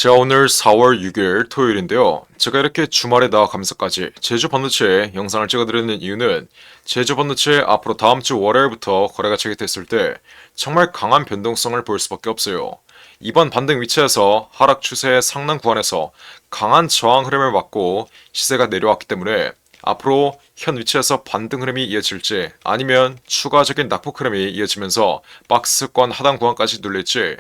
자, 오늘 4월 6일 토요일인데요. 제가 이렇게 주말에 나가면서까지 제주 반도체에 영상을 찍어드리는 이유는 제주 반도체 앞으로 다음 주 월요일부터 거래가 재개됐을 때 정말 강한 변동성을 보일 수밖에 없어요. 이번 반등 위치에서 하락 추세의 상단 구간에서 강한 저항 흐름을 맞고 시세가 내려왔기 때문에 앞으로 현 위치에서 반등 흐름이 이어질지 아니면 추가적인 낙폭 흐름이 이어지면서 박스권 하단 구간까지 눌릴지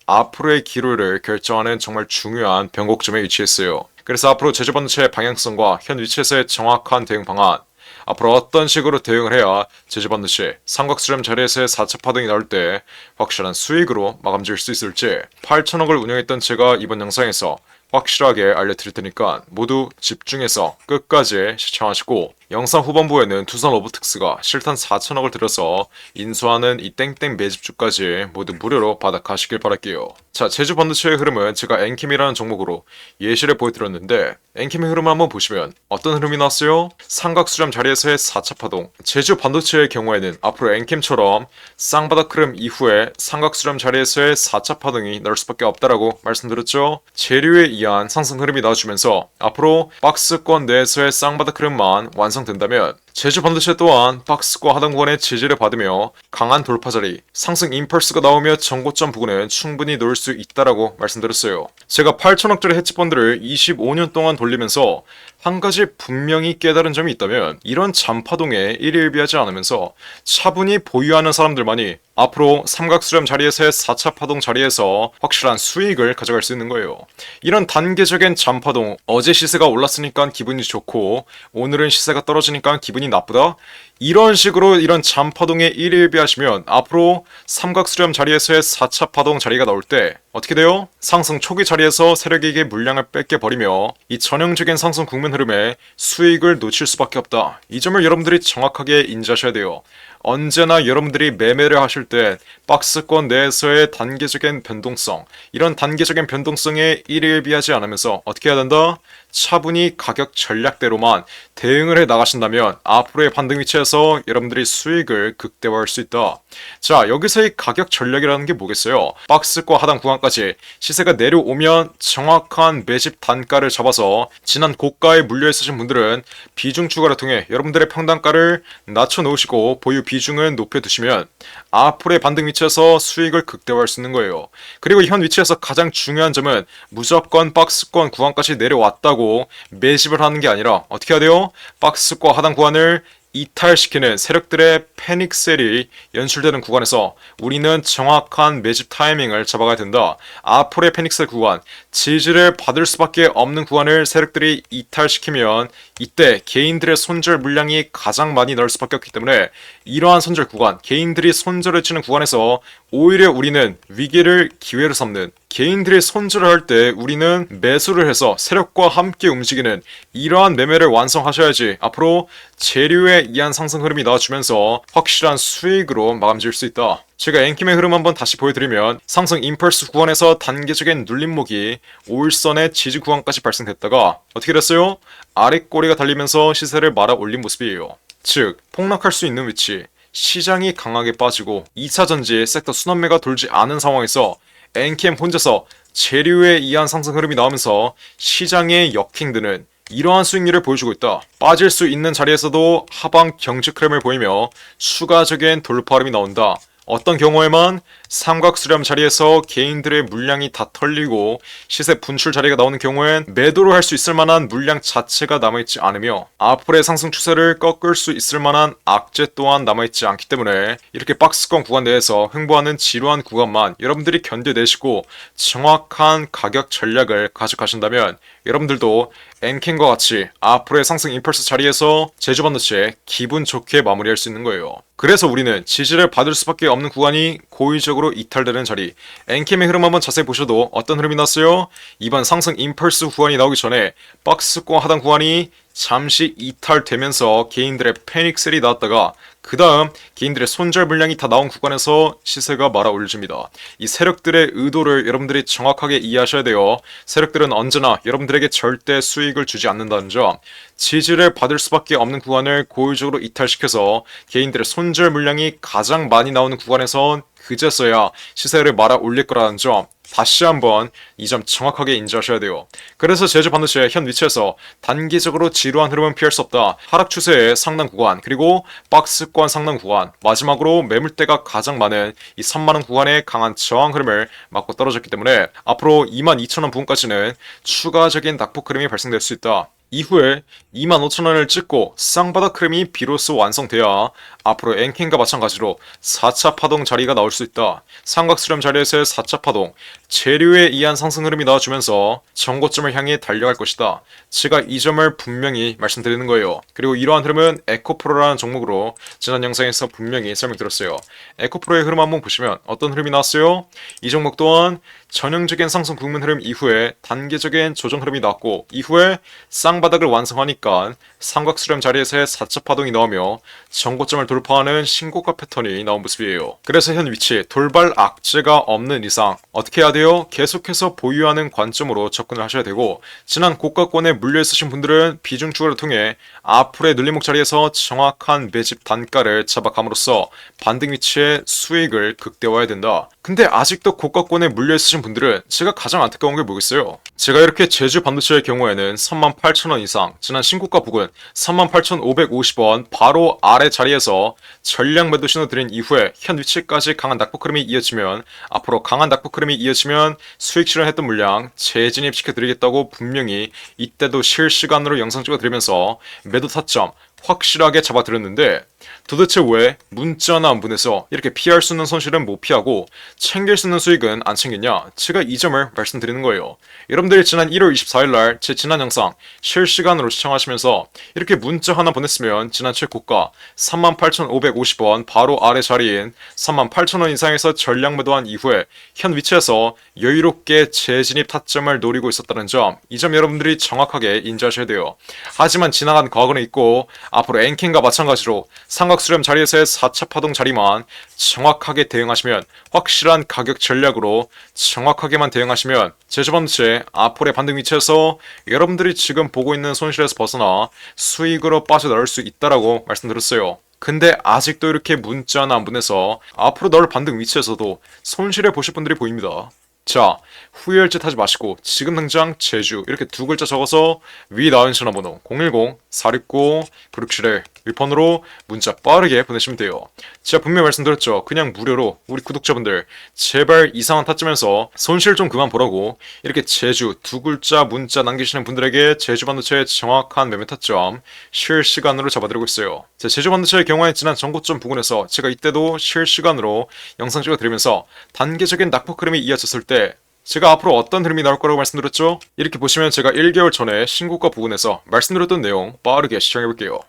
앞으로의 기로를 결정하는 정말 중요한 변곡점에 위치했어요. 그래서 앞으로 제주반도체의 방향성과 현 위치에서의 정확한 대응 방안, 앞으로 어떤 식으로 대응을 해야 제주반도체 삼각수렴 자리에서의 4차 파동이 나올 때 확실한 수익으로 마감 지을 수 있을지 8천억을 운영했던 제가 이번 영상에서 확실하게 알려드릴 테니까 모두 집중해서 끝까지 시청하시고, 영상 후반부에는 두산 로보틱스가 실탄 4천억을 들여서 인수하는 이 땡땡 매집주까지 모두 무료로 받아가시길 바랄게요. 자, 제주 반도체의 흐름은 제가 엔캠이라는 종목으로 예시를 보여드렸는데, 엔캠의 흐름을 한번 보시면 어떤 흐름이 나왔어요? 삼각수렴 자리에서의 4차 파동. 제주 반도체의 경우에는 앞으로 엔캠처럼 쌍바닥 흐름 이후에 삼각수렴 자리에서의 4차 파동이 나올 수밖에 없다라고 말씀드렸죠. 재료에 의한 상승 흐름이 나와주면서 앞으로 박스권 내에서의 쌍바닥 흐름만 완성된다면 제주 반도체 또한 박스권 하단 구간의 지지를 받으며 강한 돌파 자리, 상승 임펄스가 나오며 전고점 부근은 충분히 놓을 수 있다라고 말씀드렸어요. 제가 8천억짜리 헤지펀드를 25년 동안 돌리면서 한 가지 분명히 깨달은 점이 있다면, 이런 잔파동에 일일비하지 않으면서 차분히 보유하는 사람들만이 앞으로 삼각수렴 자리에서의 4차 파동 자리에서 확실한 수익을 가져갈 수 있는 거예요. 이런 단계적인 잔파동, 어제 시세가 올랐으니까 기분이 좋고 오늘은 시세가 떨어지니까 기분이 나쁘다? 이런 식으로 이런 잔파동에 일일비하시면 앞으로 삼각수렴 자리에서의 4차 파동 자리가 나올 때 어떻게 돼요? 상승 초기 자리에서 세력에게 물량을 뺏겨버리며 이 전형적인 상승 국면 흐름에 수익을 놓칠 수밖에 없다. 이 점을 여러분들이 정확하게 인지하셔야 돼요. 언제나 여러분들이 매매를 하실 때 박스권 내에서의 단계적인 변동성, 이런 단계적인 변동성에 일일비하지 않으면서 어떻게 해야 된다? 차분히 가격 전략대로만 대응을 해 나가신다면 앞으로의 반등 위치에서 여러분들이 수익을 극대화할 수 있다. 자, 여기서의 가격 전략이라는 게 뭐겠어요? 박스권 하단 구간까지 시세가 내려오면 정확한 매집 단가를 잡아서 지난 고가에 물려 있으신 분들은 비중 추가를 통해 여러분들의 평단가를 낮춰 놓으시고 보유 비중을 높여 두시면 앞으로의 반등 위치에서 수익을 극대화할 수 있는 거예요. 그리고 현 위치에서 가장 중요한 점은 무조건 박스권 구간까지 내려왔다고 매집을 하는 게 아니라 어떻게 해야 돼요? 박스권 하단 구간을 이탈시키는 세력들의 패닉셀이 연출되는 구간에서 우리는 정확한 매집 타이밍을 잡아가야 된다. 앞으로의 패닉셀 구간, 지지를 받을 수밖에 없는 구간을 세력들이 이탈시키면 이때 개인들의 손절 물량이 가장 많이 나올 수밖에 없기 때문에 이러한 손절 구간, 개인들이 손절을 치는 구간에서 오히려 우리는 위기를 기회로 삼는, 개인들이 손절을 할 때 우리는 매수를 해서 세력과 함께 움직이는 이러한 매매를 완성하셔야지 앞으로 재료에 의한 상승 흐름이 나와주면서 확실한 수익으로 마감 지을 수 있다. 제가 엔킴의 흐름 한번 다시 보여드리면 상승 임펄스 구간에서 단계적인 눌림목이 5일선의 지지 구간까지 발생됐다가 어떻게 됐어요? 아래 꼬리가 달리면서 시세를 말아 올린 모습이에요. 즉 폭락할 수 있는 위치, 시장이 강하게 빠지고 2차 전지 섹터 순환매가 돌지 않은 상황에서 엔캠 혼자서 재료에 의한 상승 흐름이 나오면서 시장에 역행드는 이러한 수익률을 보여주고 있다. 빠질 수 있는 자리에서도 하방 경직 흐름을 보이며 추가적인 돌파 흐름이 나온다. 어떤 경우에만 삼각수렴 자리에서 개인들의 물량이 다 털리고 시세 분출 자리가 나오는 경우엔 매도를 할 수 있을 만한 물량 자체가 남아있지 않으며 앞으로의 상승 추세를 꺾을 수 있을 만한 악재 또한 남아있지 않기 때문에 이렇게 박스권 구간 내에서 횡보하는 지루한 구간만 여러분들이 견뎌내시고 정확한 가격 전략을 가져가신다면 여러분들도 엔캠과 같이 앞으로의 상승 임펄스 자리에서 제주반도체 기분 좋게 마무리할 수 있는 거예요. 그래서 우리는 지지를 받을 수밖에 없는 구간이 고의적으로 이탈되는 자리, 엔캠의 흐름 한번 자세히 보셔도 어떤 흐름이 났어요? 이번 상승 임펄스 구간이 나오기 전에 박스권 하단 구간이 잠시 이탈되면서 개인들의 패닉셀이 나왔다가 그 다음 개인들의 손절 물량이 다 나온 구간에서 시세가 말아 올려줍니다. 이 세력들의 의도를 여러분들이 정확하게 이해하셔야 돼요. 세력들은 언제나 여러분들에게 절대 수익을 주지 않는다는 점, 지지를 받을 수밖에 없는 구간을 고의적으로 이탈시켜서 개인들의 손절 물량이 가장 많이 나오는 구간에선 그제서야 시세를 말아 올릴 거라는 점 다시 한번 이 점 정확하게 인지하셔야 돼요. 그래서 제주 반도체의 현 위치에서 단기적으로 지루한 흐름은 피할 수 없다. 하락 추세의 상단 구간 그리고 박스권 상단 구간 마지막으로 매물대가 가장 많은 이 3만원 구간의 강한 저항 흐름을 맞고 떨어졌기 때문에 앞으로 22,000원 부근까지는 추가적인 낙폭 흐름이 발생될 수 있다. 이후에 25,000원을 찍고 쌍바닥 흐름이 비로소 완성돼야 앞으로 엔캔과 마찬가지로 4차 파동 자리가 나올 수 있다. 삼각수렴 자리에서의 4차 파동, 재료에 의한 상승 흐름이 나와주면서 정고점을 향해 달려갈 것이다. 제가 이 점을 분명히 말씀드리는 거예요. 그리고 이러한 흐름은 에코프로라는 종목으로 지난 영상에서 분명히 설명드렸어요. 에코프로의 흐름 한번 보시면 어떤 흐름이 나왔어요? 이 종목 또한 전형적인 상승 국면 흐름 이후에 단계적인 조정 흐름이 나왔고 이후에 쌍바닥을 완성하니까 삼각수렴 자리에서의 4차 파동이 나오며 정고점을 돌파하는 신고가 패턴이 나온 모습이에요. 그래서 현 위치 돌발 악재가 없는 이상 어떻게 해야 돼요? 계속해서 보유하는 관점으로 접근을 하셔야 되고 지난 고가권에 물려있으신 분들은 비중 추가를 통해 앞으로의 눌림목 자리에서 정확한 매집 단가를 잡아감으로써 반등 위치의 수익을 극대화해야 된다. 근데 아직도 고가권에 물려있으신 분들은 제가 가장 안타까운 게 뭐겠어요? 제가 이렇게 제주 반도체의 경우에는 38,000원 이상 지난 신고가 부근 38,550원 바로 아래 자리에서 전량 매도 신호 드린 이후에 현 위치까지 강한 낙폭 흐름이 이어지면 앞으로 강한 낙폭 흐름이 이어지면 수익 실현했던 물량 재진입시켜 드리겠다고 분명히 이때도 실시간으로 영상 찍어 드리면서 매도 타점 확실하게 잡아드렸는데 도대체 왜 문자나 안 보내서 이렇게 피할 수 있는 손실은 못 피하고 챙길 수 있는 수익은 안 챙겼냐? 제가 이 점을 말씀드리는 거예요. 여러분들이 지난 1월 24일날 제 지난 영상 실시간으로 시청하시면서 이렇게 문자 하나 보냈으면 지난 최고가 38,550원 바로 아래 자리인 38,000원 이상에서 전량 매도한 이후에 현 위치에서 여유롭게 재진입 타점을 노리고 있었다는 점, 이 점 여러분들이 정확하게 인지하셔야 돼요. 하지만 지나간 과거는 있고 앞으로 엔캔과 마찬가지로 삼각수렴 자리에서의 4차 파동 자리만 정확하게 대응하시면 확실한 가격 전략으로 정확하게만 대응하시면 제주반도체 앞으로의 반등 위치에서 여러분들이 지금 보고 있는 손실에서 벗어나 수익으로 빠져나올 수 있다라고 말씀드렸어요. 근데 아직도 이렇게 문자나 안 보내서 앞으로 나올 반등 위치에서도 손실을 보실 분들이 보입니다. 자, 후회할 짓 하지 마시고 지금 당장 제주 이렇게 두 글자 적어서 위 나온 전화번호 010-469-9671 1번으로 문자 빠르게 보내시면 돼요. 제가 분명히 말씀드렸죠. 그냥 무료로 우리 구독자분들 제발 이상한 타점에서 손실 좀 그만 보라고 이렇게 제주 두 글자 문자 남기시는 분들에게 제주반도체의 정확한 매매 타점 실시간으로 잡아드리고 있어요. 제 제주반도체의 경우에 지난 전고점 부근에서 제가 이때도 실시간으로 영상 찍어드리면서 단계적인 낙폭 흐름이 이어졌을 때 제가 앞으로 어떤 흐름이 나올 거라고 말씀드렸죠? 이렇게 보시면 제가 1개월 전에 신고가 부근에서 말씀드렸던 내용 빠르게 시청해볼게요.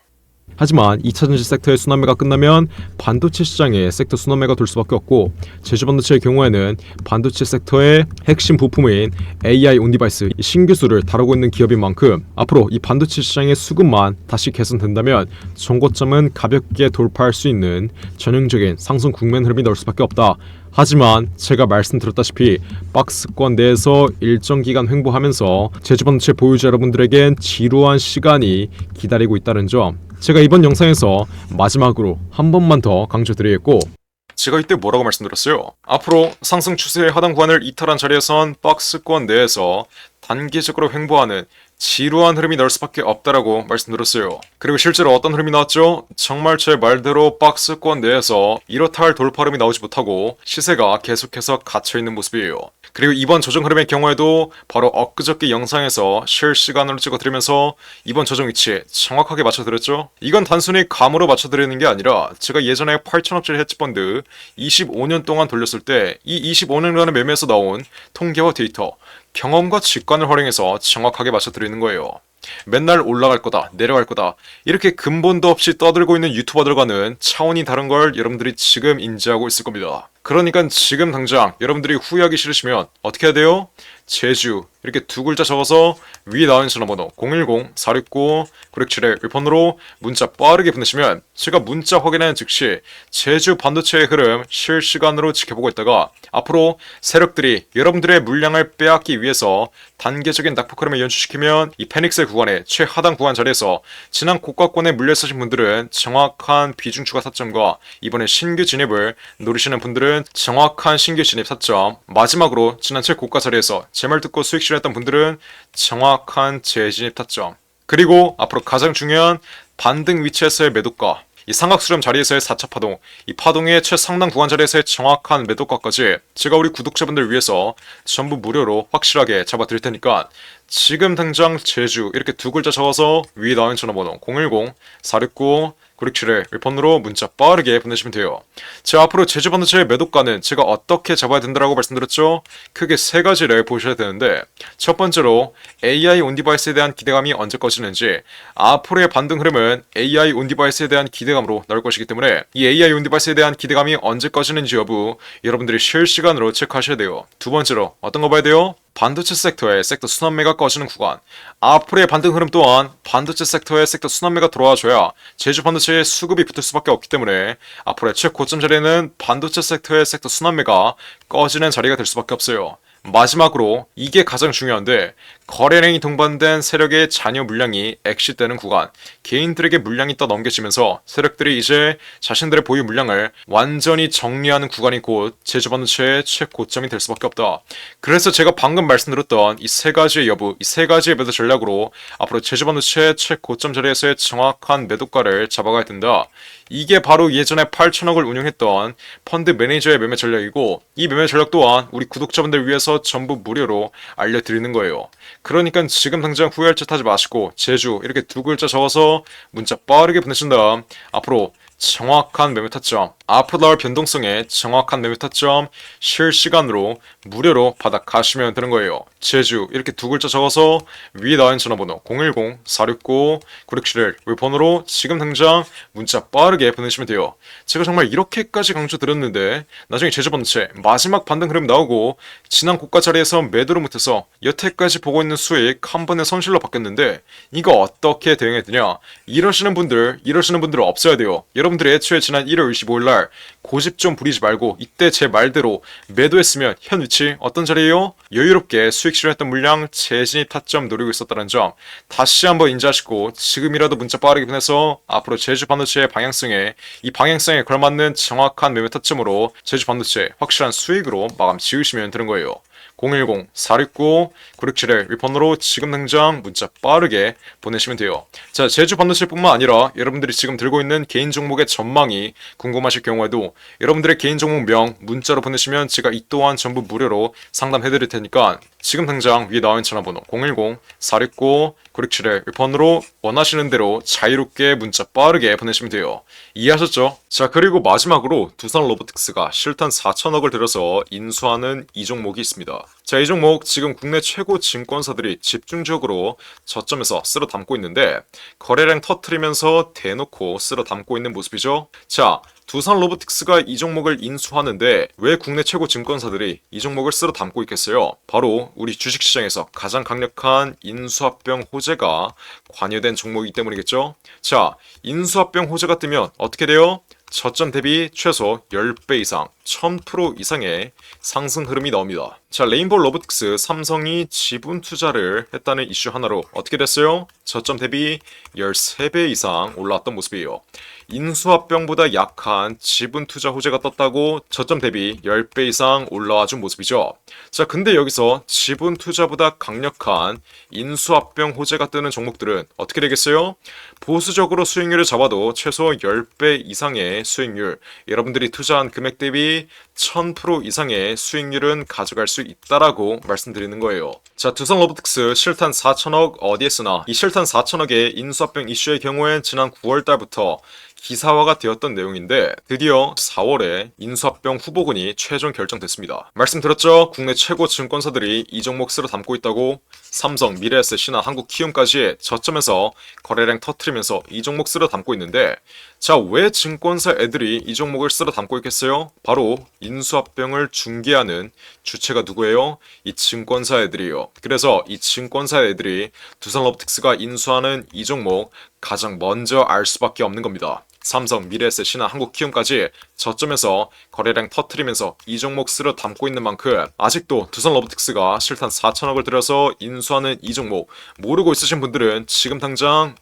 하지만 2차전지 섹터의 순환매가 끝나면 반도체 시장에 섹터 순환매가 돌 수밖에 없고 제주반도체의 경우에는 반도체 섹터의 핵심 부품인 AI 온디바이스 신규수를 다루고 있는 기업인 만큼 앞으로 이 반도체 시장의 수급만 다시 개선된다면 정고점은 가볍게 돌파할 수 있는 전형적인 상승 국면 흐름이 나올 수밖에 없다. 하지만 제가 말씀드렸다시피 박스권 내에서 일정 기간 횡보하면서 제주반도체 보유자 여러분들에겐 지루한 시간이 기다리고 있다는 점 제가 이번 영상에서 마지막으로 한 번만 더 강조드리겠고 제가 이때 뭐라고 말씀드렸어요? 앞으로 상승 추세의 하단 구간을 이탈한 자리에선 박스권 내에서 단기적으로 횡보하는 지루한 흐름이 나올 수밖에 없다라고 말씀드렸어요. 그리고 실제로 어떤 흐름이 나왔죠? 정말 제 말대로 박스권 내에서 이렇다 할 돌파 흐름이 나오지 못하고 시세가 계속해서 갇혀있는 모습이에요. 그리고 이번 조정 흐름의 경우에도 바로 엊그저께 영상에서 실시간으로 찍어드리면서 이번 조정 위치 정확하게 맞춰드렸죠? 이건 단순히 감으로 맞춰드리는 게 아니라 제가 예전에 8천억짜리 헤지펀드 25년 동안 돌렸을 때 이 25년간의 매매에서 나온 통계와 데이터 경험과 직관을 활용해서 정확하게 맞춰드리는 거예요. 맨날 올라갈 거다, 내려갈 거다 이렇게 근본도 없이 떠들고 있는 유튜버들과는 차원이 다른 걸 여러분들이 지금 인지하고 있을 겁니다. 그러니까 지금 당장 여러분들이 후회하기 싫으시면 어떻게 해야 돼요? 제주 이렇게 두 글자 적어서 위에 나온 전화번호 010-469-9671 1번으로 문자 빠르게 보내시면 제가 문자 확인하는 즉시 제주 반도체의 흐름 실시간으로 지켜보고 있다가 앞으로 세력들이 여러분들의 물량을 빼앗기 위해서 단계적인 낙폭 흐름을 연출시키면 이 페닉스의 구간의 최하단 구간 자리에서 지난 고가권에 물려있으신 분들은 정확한 비중 추가 타점과 이번에 신규 진입을 노리시는 분들은 정확한 신규 진입 타점, 마지막으로 지난 최고가 자리에서 제 말 듣고 수익 실현했던 분들은 정확한 재진입 타점, 그리고 앞으로 가장 중요한 반등 위치에서의 매도가, 이 삼각수렴 자리에서의 4차 파동, 이 파동의 최상단 구간 자리에서의 정확한 매도가까지 제가 우리 구독자분들 위해서 전부 무료로 확실하게 잡아드릴 테니까 지금 당장 제주 이렇게 두 글자 적어서 위에 나온 전화번호 010-469-9671 1번으로 문자 빠르게 보내시면 돼요. 자, 앞으로 제주 반도체의 매도가는 제가 어떻게 잡아야 된다고 말씀드렸죠? 크게 세 가지를 보셔야 되는데, 첫 번째로 AI 온디바이스에 대한 기대감이 언제 꺼지는지, 앞으로의 반등 흐름은 AI 온디바이스에 대한 기대감으로 나올 것이기 때문에 이 AI 온디바이스에 대한 기대감이 언제 꺼지는지 여부 여러분들이 실시간으로 체크하셔야 돼요. 두 번째로 어떤 거 봐야 돼요? 반도체 섹터의 섹터 순환매가 꺼지는 구간, 앞으로의 반등 흐름 또한 반도체 섹터의 섹터 순환매가 돌아와줘야 제주 반도체의 수급이 붙을 수밖에 없기 때문에 앞으로의 최고점 자리에는 반도체 섹터의 섹터 순환매가 꺼지는 자리가 될 수밖에 없어요. 마지막으로 이게 가장 중요한데, 거래량이 동반된 세력의 잔여 물량이 엑시되는 구간, 개인들에게 물량이 떠넘겨지면서 세력들이 이제 자신들의 보유 물량을 완전히 정리하는 구간이 곧 제주 반도체의 최고점이 될 수밖에 없다. 그래서 제가 방금 말씀드렸던 이 세 가지의 여부, 이 세 가지의 매도 전략으로 앞으로 제주 반도체의 최고점 자리에서의 정확한 매도가를 잡아가야 된다. 이게 바로 예전에 8천억을 운용했던 펀드 매니저의 매매 전략이고, 이 매매 전략 또한 우리 구독자분들 위해서 전부 무료로 알려드리는 거예요. 그러니까 지금 당장 후회할 짓 하지 마시고 제주 이렇게 두 글자 적어서 문자 빠르게 보내신 다음 앞으로 정확한 매매 타점, 앞으로 나올 변동성에 정확한 매매 타점 실시간으로 무료로 받아 가시면 되는 거예요. 제주 이렇게 두 글자 적어서 위에 나와 있는 전화번호 010-469-9671 번호로 지금 당장 문자 빠르게 보내시면 돼요. 제가 정말 이렇게까지 강조드렸는데 나중에 제주 반도체 마지막 반등 흐름 나오고 지난 고가 자리에서 매도를 못해서 여태까지 보고 있는 수익 한 번에 손실로 바뀌었는데 이거 어떻게 대응해야 되냐, 이러시는 분들은 없어야 돼요. 여러분들이 애초에 지난 1월 25일날 고집 좀 부리지 말고 이때 제 말대로 매도했으면 현 위치 어떤 자리예요? 여유롭게 수익 실현했던 물량 재진입 타점 노리고 있었다는 점 다시 한번 인지하시고 지금이라도 문자 빠르게 보내서 앞으로 제주 반도체의 방향성에, 이 방향성에 걸맞는 정확한 매매 타점으로 제주 반도체 확실한 수익으로 마감 지으시면 되는 거예요. 010-469-9671 번호로 지금 당장 문자 빠르게 보내시면 돼요. 자, 제주 반도체뿐만 아니라 여러분들이 지금 들고 있는 개인 종목의 전망이 궁금하실 경우에도 여러분들의 개인 종목명 문자로 보내시면 제가 이 또한 전부 무료로 상담해 드릴 테니까 지금 당장 위에 나와 있는 전화번호 010-469-9671 번호로 원하시는 대로 자유롭게 문자 빠르게 보내시면 돼요. 이해하셨죠? 자, 그리고 마지막으로 두산 로보틱스가 실탄 4천억을 들여서 인수하는 이 종목이 있습니다. 자, 이 종목 지금 국내 최고 증권사들이 집중적으로 저점에서 쓸어 담고 있는데 거래량 터트리면서 대놓고 쓸어 담고 있는 모습이죠. 자, 두산 로보틱스가 이 종목을 인수하는데 왜 국내 최고 증권사들이 이 종목을 쓸어 담고 있겠어요? 바로 우리 주식시장에서 가장 강력한 인수합병 호재가 관여된 종목이기 때문이겠죠. 자, 인수합병 호재가 뜨면 어떻게 돼요? 저점 대비 최소 10배 이상, 1000% 이상의 상승 흐름이 나옵니다. 자, 레인보우 로보틱스 삼성이 지분 투자를 했다는 이슈 하나로 어떻게 됐어요? 저점 대비 13배 이상 올라왔던 모습이에요. 인수합병보다 약한 지분 투자 호재가 떴다고 저점 대비 10배 이상 올라와 준 모습이죠. 자, 근데 여기서 지분 투자보다 강력한 인수합병 호재가 뜨는 종목들은 어떻게 되겠어요? 보수적으로 수익률을 잡아도 최소 10배 이상의 수익률, 여러분들이 투자한 금액 대비 1000% 이상의 수익률은 가져갈 수 있다라고 말씀드리는 거예요. 자, 두산 로보틱스 실탄 4천억 어디에 쓰나? 이 실탄 4천억의 인수합병 이슈의 경우엔 지난 9월 달부터 기사화가 되었던 내용인데 드디어 4월에 인수합병 후보군이 최종 결정됐습니다. 말씀드렸죠? 국내 최고 증권사들이 이 종목 쓸어 담고 있다고. 삼성, 미래에셋, 신한, 한국키움까지 저점에서 거래량 터트리면서 이 종목 쓸어 담고 있는데, 자, 왜 증권사 애들이 이 종목을 쓸어 담고 있겠어요? 바로 인수합병을 중개하는 주체가 누구예요? 이 증권사 애들이에요. 그래서 이 증권사 애들이 두산 로보틱스가 인수하는 이 종목 가장 먼저 알 수밖에 없는 겁니다. 삼성, 미래에셋이나 한국키움까지 저점에서 거래량 터트리면서 이 종목 쓸어 담고 있는 만큼 아직도 두산 로보틱스가 실탄 4천억을 들여서 인수하는 이 종목 모르고 있으신 분들은 지금 당장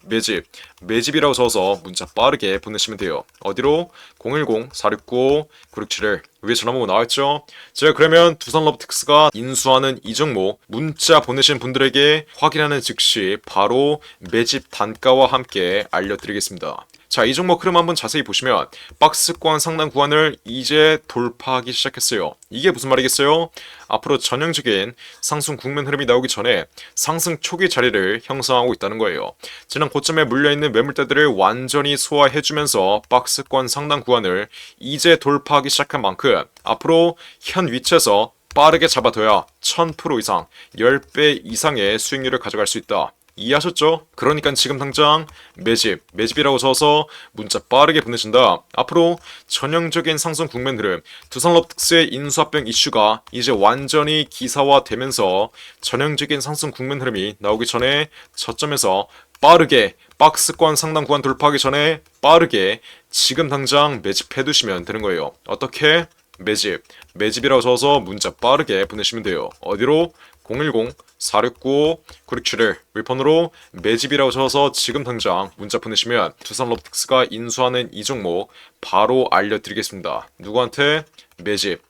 매집이라고 적어서 문자 빠르게 보내시면 돼요. 어디로? 010-469-9671 위에 전화번호 나와있죠? 제가 그러면 두산 로보틱스가 인수하는 이 종목 문자 보내신 분들에게 확인하는 즉시 바로 매집 단가와 함께 알려드리겠습니다. 자, 이 종목 흐름 한번 자세히 보시면 박스권 상단 구간을 이제 돌파하기 시작했어요. 이게 무슨 말이겠어요? 앞으로 전형적인 상승 국면 흐름이 나오기 전에 상승 초기 자리를 형성하고 있다는 거예요. 지난 고점에 물려있는 매물대들을 완전히 소화해주면서 박스권 상단 구간을 이제 돌파하기 시작한 만큼 앞으로 현 위치에서 빠르게 잡아둬야 1000% 이상, 10배 이상의 수익률을 가져갈 수 있다. 이해하셨죠? 그러니까 지금 당장 매집이라고 적어서 문자 빠르게 보내신다. 앞으로 전형적인 상승 국면 흐름, 두산 로보틱스의 인수합병 이슈가 이제 완전히 기사화되면서 전형적인 상승 국면 흐름이 나오기 전에 저점에서 빠르게 박스권 상단 구간 돌파하기 전에 빠르게 지금 당장 매집해두시면 되는 거예요. 어떻게? 매집이라고 적어서 문자 빠르게 보내시면 돼요. 어디로? 010-469-9671 윌폰으로 매집이라고 적어서 지금 당장 문자 보내시면 두산 로보틱스가 인수하는 이 종목 바로 알려드리겠습니다. 누구한테?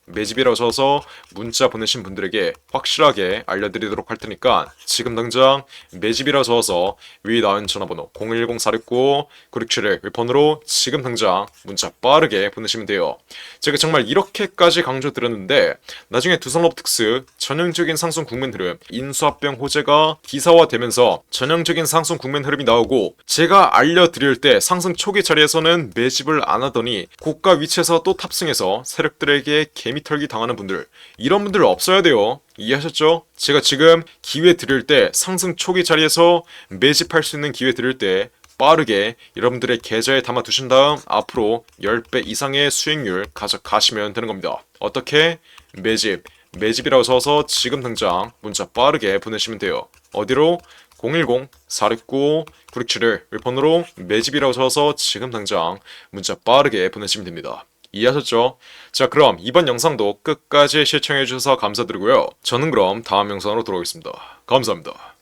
매집이라고 적어서 문자 보내신 분들에게 확실하게 알려드리도록 할 테니까 지금 당장 매집이라고 적어서 위에 나온 전화번호 010-469-9671 윌폰으로 지금 당장 문자 빠르게 보내시면 돼요. 제가 정말 이렇게까지 강조드렸는데 나중에 두산 로보틱스 전형적인 상승 국면 흐름, 인수합병 호재가 기사화되면서 전형적인 상승 국면 흐름이 나오고 제가 알려드릴 때 상승 초기 자리에서는 매집을 안 하더니 고가 위치에서 또 탑승해서 세력들에게 개미털기 당하는 분들, 이런 분들 없어야 돼요. 이해하셨죠? 제가 지금 기회 드릴 때 상승 초기 자리에서 매집할 수 있는 기회 드릴 때 빠르게 여러분들의 계좌에 담아 두신 다음 앞으로 10배 이상의 수익률 가져가시면 되는 겁니다. 어떻게? 매집이라고 적어서 지금 당장 문자 빠르게 보내시면 돼요. 어디로? 010-469-9671 윌폰으로 매집이라고 적어서 지금 당장 문자 빠르게 보내시면 됩니다. 이해하셨죠? 자, 그럼 이번 영상도 끝까지 시청해주셔서 감사드리고요. 저는 그럼 다음 영상으로 돌아오겠습니다. 감사합니다.